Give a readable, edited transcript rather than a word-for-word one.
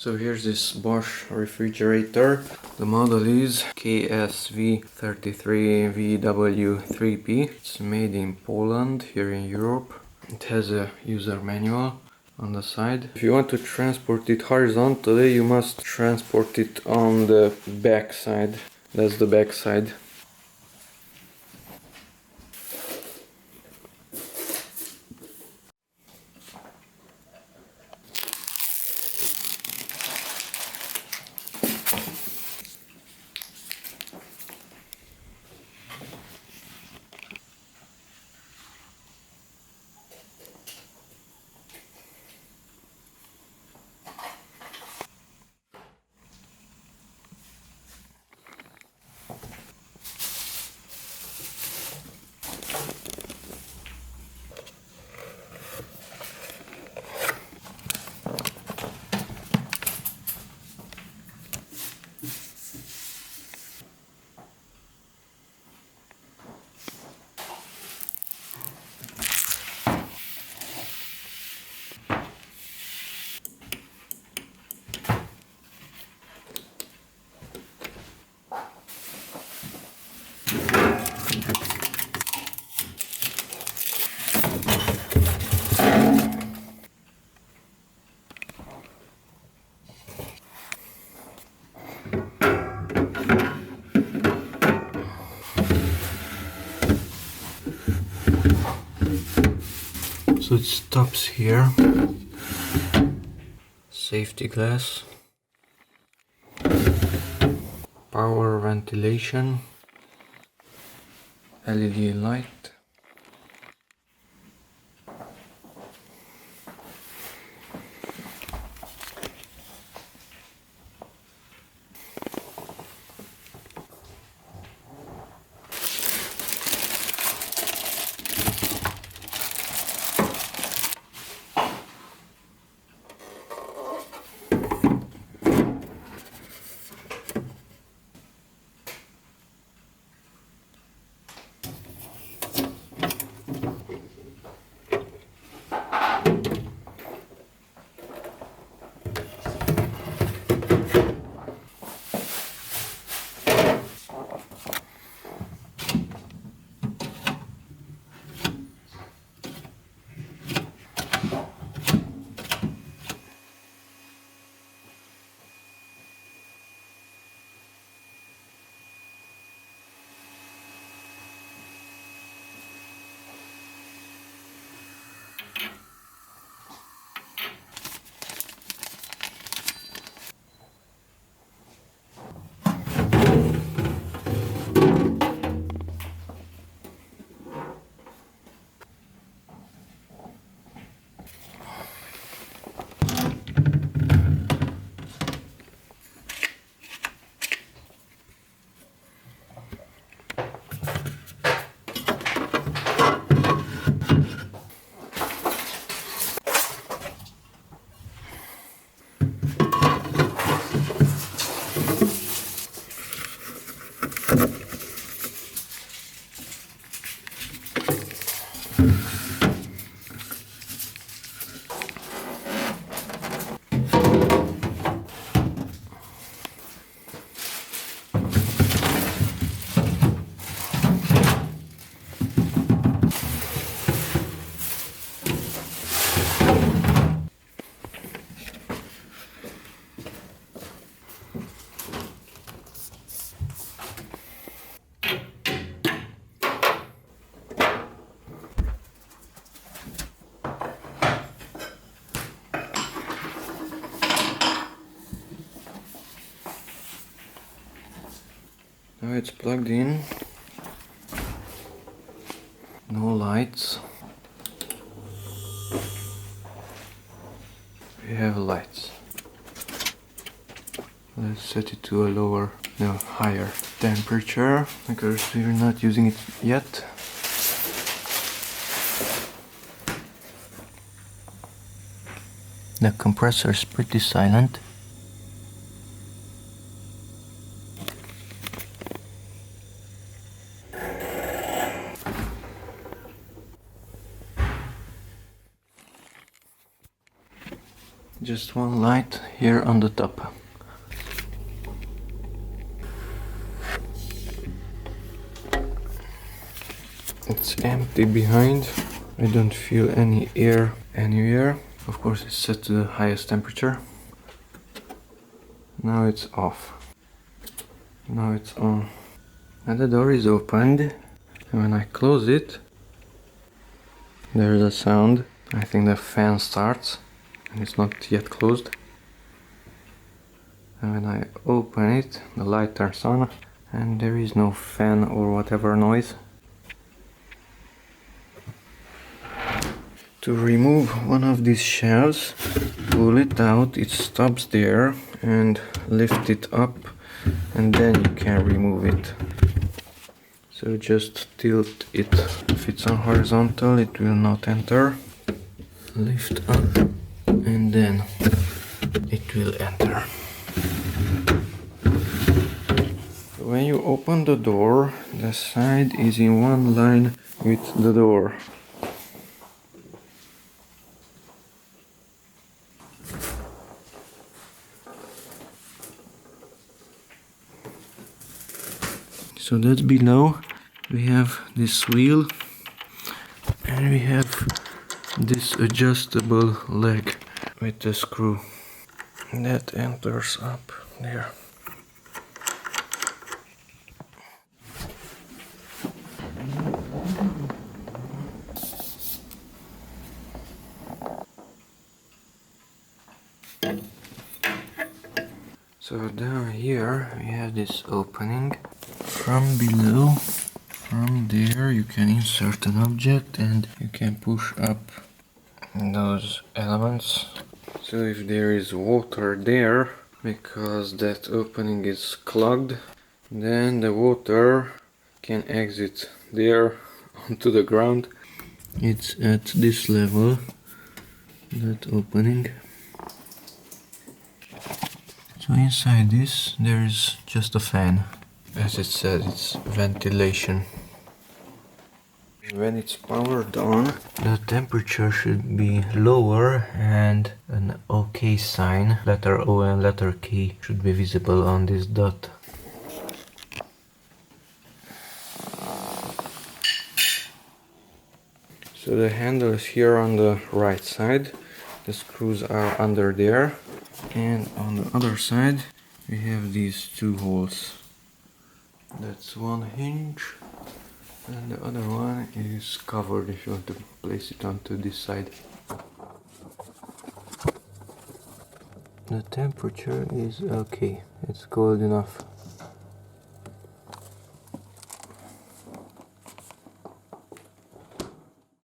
So here's this Bosch refrigerator. The model is KSV33VW3P. It's made in Poland, here in Europe. It has a user manual on the side. If you want to transport it horizontally, you must transport it on the back side. That's the back side. So it stops here. Safety glass. Power ventilation. LED light. Now it's plugged in. No lights. We have lights. Let's set it to a higher temperature because we're not using it yet. The compressor is pretty silent. Just just one light here on the top. It's empty behind. I don't feel any air anywhere. Of course it's set to the highest temperature. Now it's off. Now it's on. And the door is opened. And when I close it, there's a sound. I think the fan starts. And it's not yet closed. And when I open it, the light turns on. And there is no fan or whatever noise. To remove one of these shelves, pull it out, it stops there, and lift it up, and then you can remove it. So just tilt it. If it's on horizontal, it will not enter. Lift up, and then it will enter. When you open the door, the side is in one line with the door. So that's below. We have this wheel and we have this adjustable leg with the screw that enters up there. So down here we have this opening. From below, from there you can insert an object and you can push up those elements. So if there is water there, because that opening is clogged, then the water can exit there onto the ground. It's at this level, that opening. So inside this there is just a fan. As it says, it's ventilation. When it's powered on, the temperature should be lower and an OK sign, letter O and letter K, should be visible on this dot. So the handle is here on the right side, the screws are under there, and on the other side we have these two holes. That's one hinge, and the other one is covered if you want to place it onto this side. The temperature is okay, it's cold enough.